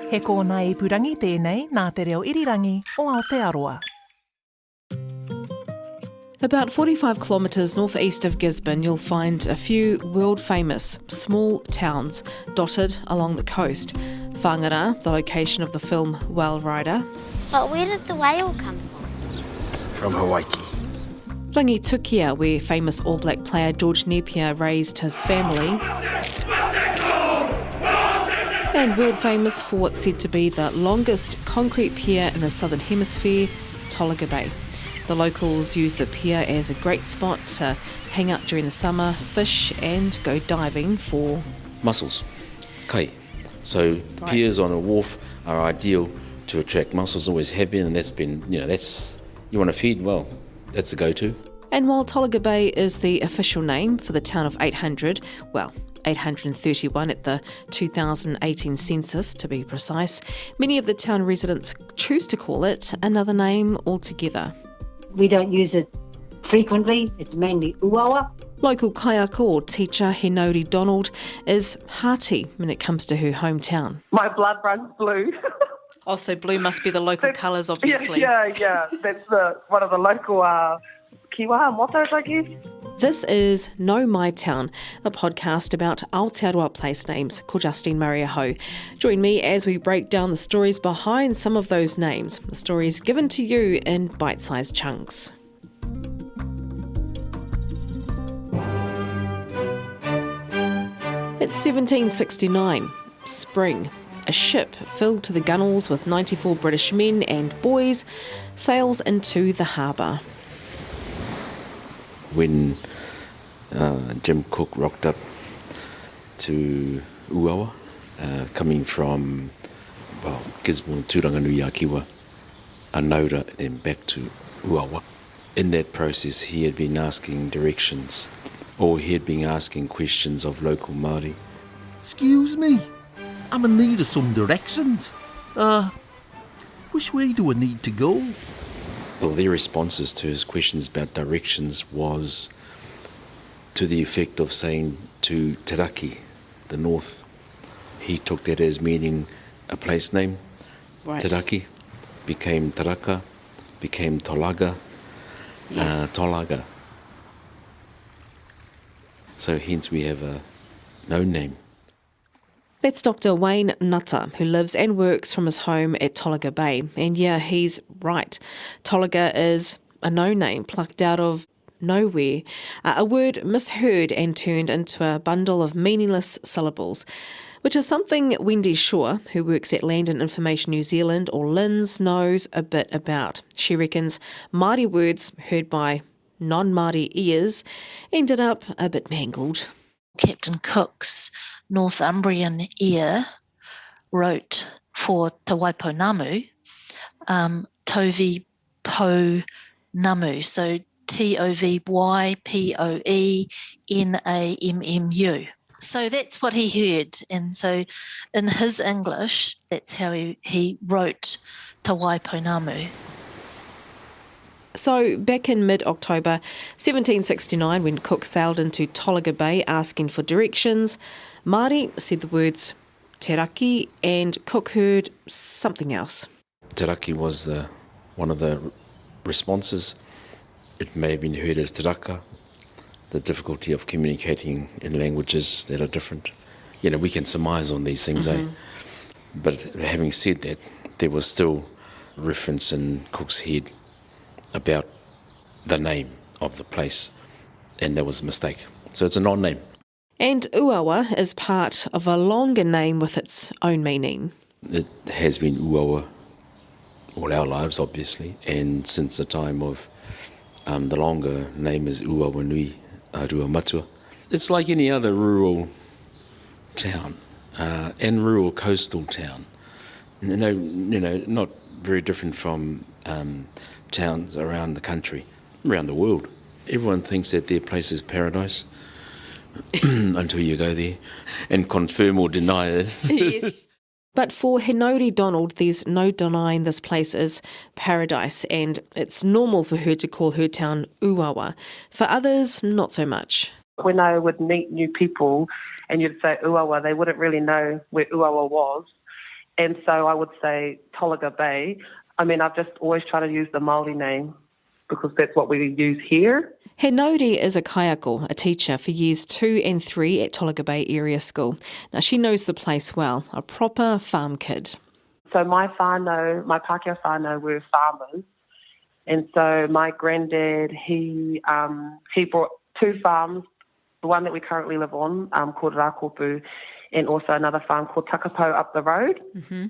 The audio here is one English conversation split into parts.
He kōna I purangi tēnei nā te reo irirangi o Aotearoa. About 45 kilometres northeast of Gisborne, you'll find a few world-famous small towns dotted along the coast. Whangara, the location of the film Whale Rider. But where did the whale come from? From Hawaii. Rangitukia, where famous All Black player George Napier raised his family. And world famous for what's said to be the longest concrete pier in the southern hemisphere, Tolaga Bay. The locals use the pier as a great spot to hang out during the summer, fish and go diving for mussels, kai. So piers on a wharf are ideal to attract mussels, always have been, and that's been, that's, you want to feed, well, that's the go-to. And while Tolaga Bay is the official name for the town of 831 at the 2018 census to be precise, many of the town residents choose to call it another name altogether. We don't use it frequently. It's mainly Uawa. Local kaiako or teacher Henori Donald is hearty when it comes to her hometown. My blood runs blue. Oh, so blue must be the local colours, obviously. Yeah. That's one of the local kiwaha mottos, I guess. This is Nau Mai Town, a podcast about Aotearoa place names, ko Justine Mariaho. Join me as we break down the stories behind some of those names, the stories given to you in bite-sized chunks. It's 1769, spring. A ship filled to the gunwales with 94 British men and boys sails into the harbour. When Jim Cook rocked up to Uawa, coming from Gisborne, Turanganui, Akiwa, Anaura, then back to Uawa. In that process, he had been asking directions, or he had been asking questions of local Māori. Excuse me, I'm in need of some directions. Which way do I need to go? Well, their responses to his questions about directions was to the effect of saying to Teraki, the north. He took that as meaning a place name. Right. Teraki became Taraka, became Tolaga, yes. Tolaga. So hence we have a no name. That's Dr. Wayne Nutter, who lives and works from his home at Tolaga Bay. And yeah, he's right. Tolaga is a no-name plucked out of nowhere, a word misheard and turned into a bundle of meaningless syllables, which is something Wendy Shaw, who works at Land and Information New Zealand, or LINZ, knows a bit about. She reckons Māori words heard by non-Māori ears ended up a bit mangled. Captain Cook's Northumbrian ear wrote for Te Waiponamu, Tovi Po Namu, so TOVYPOENAMMU. So that's what he heard, and so in his English, that's how he wrote Te Waiponamu. So back in mid-October 1769, when Cook sailed into Tolaga Bay asking for directions, Māori said the words teraki, and Cook heard something else. Teraki was one of the responses. It may have been heard as teraka, the difficulty of communicating in languages that are different. We can surmise on these things, But having said that, there was still reference in Cook's head about the name of the place, and that was a mistake. So it's a non-name. And Uawa is part of a longer name with its own meaning. It has been Uawa all our lives, obviously, and since the time of the longer name is Uawa Nui Arua Matua. It's like any other rural town and rural coastal town. Not very different from towns around the country, around the world. Everyone thinks that their place is paradise until you go there and confirm or deny it. Yes. But for Henori Donald, there's no denying this place is paradise, and it's normal for her to call her town Uawa. For others, not so much. When I would meet new people and you'd say Uawa, they wouldn't really know where Uawa was. And so I would say Tolaga Bay. I mean, I've just always tried to use the Māori name because that's what we use here. He Nauri is a kayako, a teacher for years 2 and 3 at Tolaga Bay Area School. Now, she knows the place well, a proper farm kid. So my Pākehā whānau were farmers. And so my granddad, he brought 2 farms, the one that we currently live on, called Rākopu, and also another farm called Takapo up the road. Mm-hmm.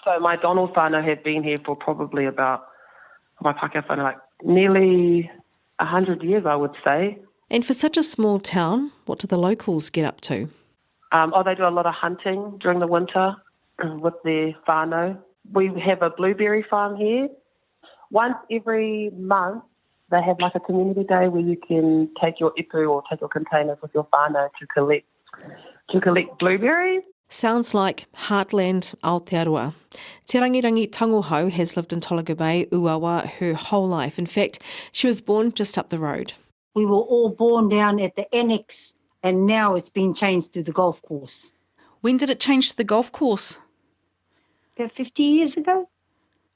So my Donald whānau had been here for probably about, my Pākehā whānau, like nearly 100 years, I would say. And for such a small town, what do the locals get up to? They do a lot of hunting during the winter with their whānau. We have a blueberry farm here. Once every month, they have like a community day where you can take your ipu or take your containers with your whānau to collect blueberries. Sounds like heartland Aotearoa. Te Rangirangi Tangohau has lived in Tolaga Bay, Uawa, her whole life. In fact, she was born just up the road. We were all born down at the annex, and now it's been changed to the golf course. When did it change to the golf course? About 50 years ago.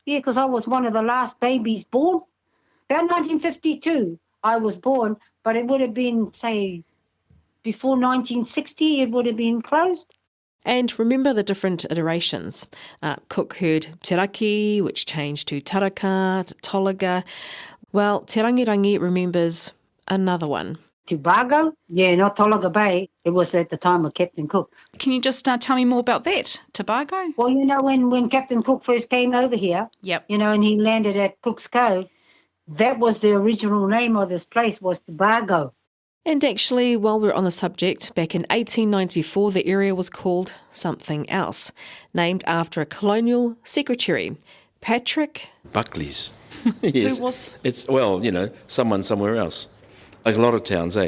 Yeah, because I was one of the last babies born. About 1952, I was born, but it would have been, say, before 1960, it would have been closed. And remember the different iterations. Cook heard Te Raki, which changed to Taraka, to Tolaga. Well, Te Rangirangi remembers another one. Tobago? Yeah, not Tolaga Bay. It was at the time of Captain Cook. Can you just tell me more about that? Tobago? Well, when Captain Cook first came over here, yep. And he landed at Cook's Cove, that was the original name of this place, was Tobago. And actually, while we're on the subject, back in 1894, the area was called something else, named after a colonial secretary, Patrick Buckley's. Yes. Who was? It's, someone somewhere else. Like a lot of towns,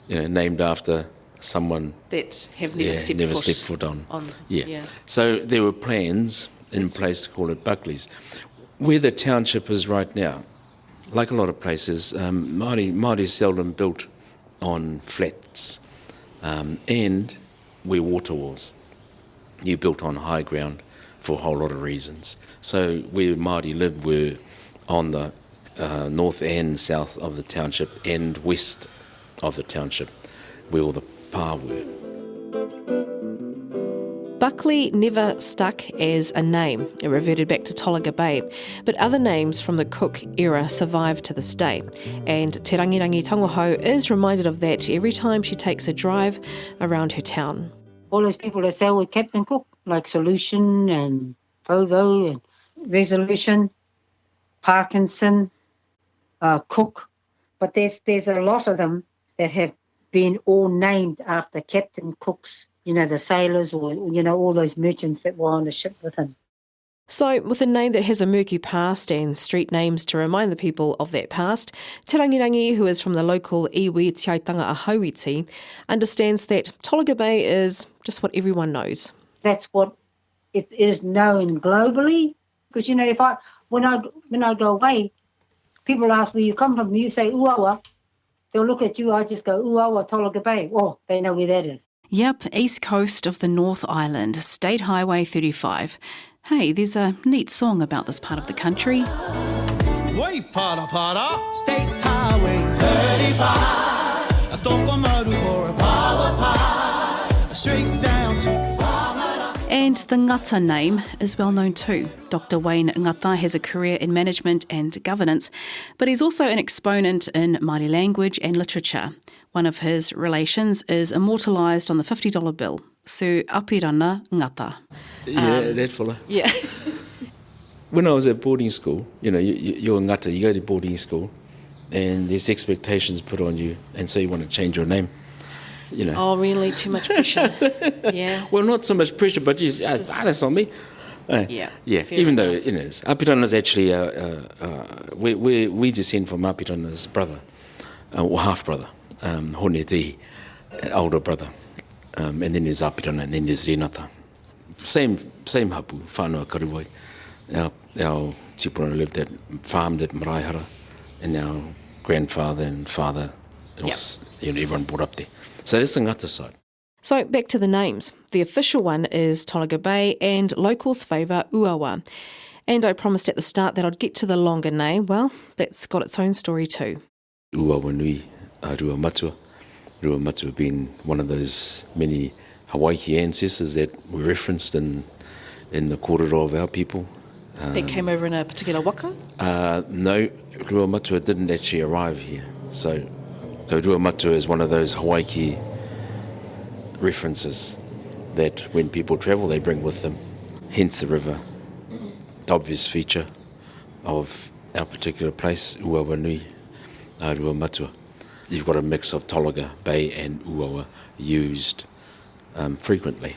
named after someone that have never stepped foot on. Yeah. So there were plans in place to call it Buckley's. Where the township is right now, like a lot of places, Māori seldom built on flats, and where water was. You built on high ground for a whole lot of reasons. So where Māori lived were on the north and south of the township and west of the township, where all the pā were. Buckley never stuck as a name. It reverted back to Tolaga Bay. But other names from the Cook era survive to this day. And Te Rangirangi Tangohau is reminded of that every time she takes a drive around her town. All those people that sail with Captain Cook, like Solution and Provo and Resolution, Parkinson, Cook. But there's a lot of them that have been all named after Captain Cook's, the sailors or, all those merchants that were on the ship with him. So, with a name that has a murky past and street names to remind the people of that past, Te Rangirangi, who is from the local iwi Tiaitanga Ahauiti, understands that Tolaga Bay is just what everyone knows. That's what it is known globally. Because, when I go away, people ask where you come from. You say Uawa. They'll look at you, I just go, Uawa, Tolaga Bay. Oh, they know where that is. Yep, east coast of the North Island, State Highway 35. Hey, there's a neat song about this part of the country. Way para, State Highway 35. A tokomaru for a power pie. Straight down to And the Ngata name is well known too. Dr. Wayne Ngata has a career in management and governance, but he's also an exponent in Māori language and literature. One of his relations is immortalised on the $50 bill, Sir Apirana Ngata. Yeah, that fella. Yeah. When I was at boarding school, you're a ngata, you go to boarding school, and there's expectations put on you, and so you want to change your name. Oh, really? Too much pressure. Yeah. Well, not so much pressure, but that's on me. Yeah. Even though Apirana is actually we descend from Apirana's brother, or half brother, Honeti, older brother, and then there's Apirana, and then there's Renata. Same hapu, whānau karuwai. Our tipuna farmed at Maraihara, and our grandfather and father, everyone brought up there. So that's the ngata side. So back to the names. The official one is Tolaga Bay and locals favour Uawa. And I promised at the start that I'd get to the longer name. Well, that's got its own story too. Uawa Nui, Rua Matua. Rua Matua being one of those many Hawaii ancestors that were referenced in the kōrero of our people. That came over in a particular waka? No, Rua Matua didn't actually arrive here. So Rua Matua is one of those Hawaii references that when people travel they bring with them. Hence the river, the obvious feature of our particular place, Uawa Nui, Rua Matua. You've got a mix of Tolaga Bay and Uawa used frequently.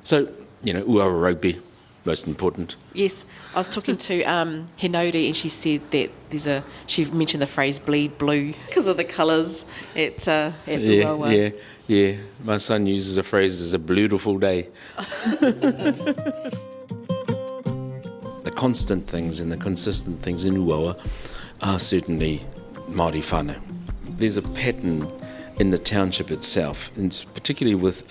So, Uawa rugby, most important. Yes, I was talking to Henori and she said that she mentioned the phrase bleed blue because of the colours at Uawa. Yeah. My son uses the phrase, it's a beautiful day. The constant things and the consistent things in Uawa are certainly Māori whānau. There's a pattern in the township itself, and particularly with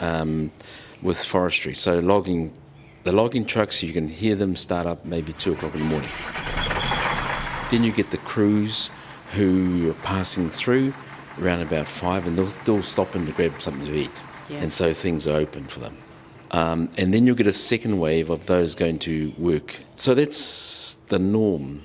forestry. So the logging trucks, you can hear them start up maybe 2 o'clock in the morning. Then you get the crews who are passing through around about 5, and they'll stop in to grab something to eat. Yeah. And so things are open for them. And then you'll get a second wave of those going to work. So that's the norm.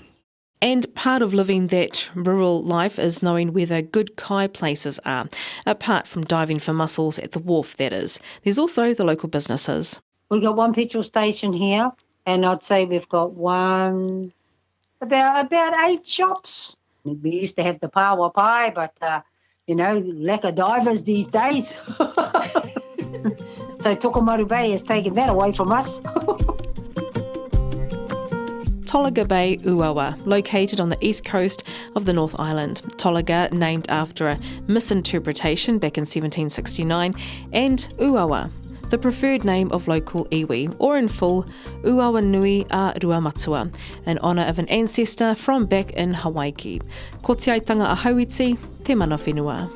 And part of living that rural life is knowing where the good kai places are, apart from diving for mussels at the wharf, that is. There's also the local businesses. We've got one petrol station here, and I'd say we've got about 8 shops. We used to have the power pie, but, lack of divers these days. So Tokomaru Bay has taken that away from us. Tolaga Bay, Uawa, located on the east coast of the North Island. Tolaga, named after a misinterpretation back in 1769, and Uawa, the preferred name of local iwi, or in full, Uawa Nui a Rua Matua, in honour of an ancestor from back in Hawaii. Ko te aitanga a hauiti, te mana whenua.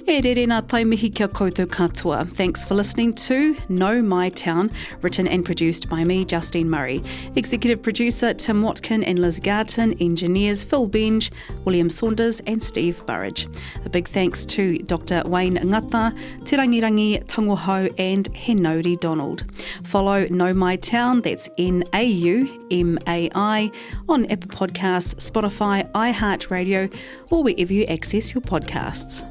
E rere nā taimihi kia koutou katoa. Thanks for listening to Nau Mai Town, written and produced by me, Justine Murray. Executive producer Tim Watkin and Liz Garton, engineers Phil Benge, William Saunders and Steve Burridge. A big thanks to Dr. Wayne Ngata, Te Rangirangi Tangohau and Henori Donald. Follow Nau Mai Town, that's NAUMAI, on Apple Podcasts, Spotify, iHeartRadio, or wherever you access your podcasts.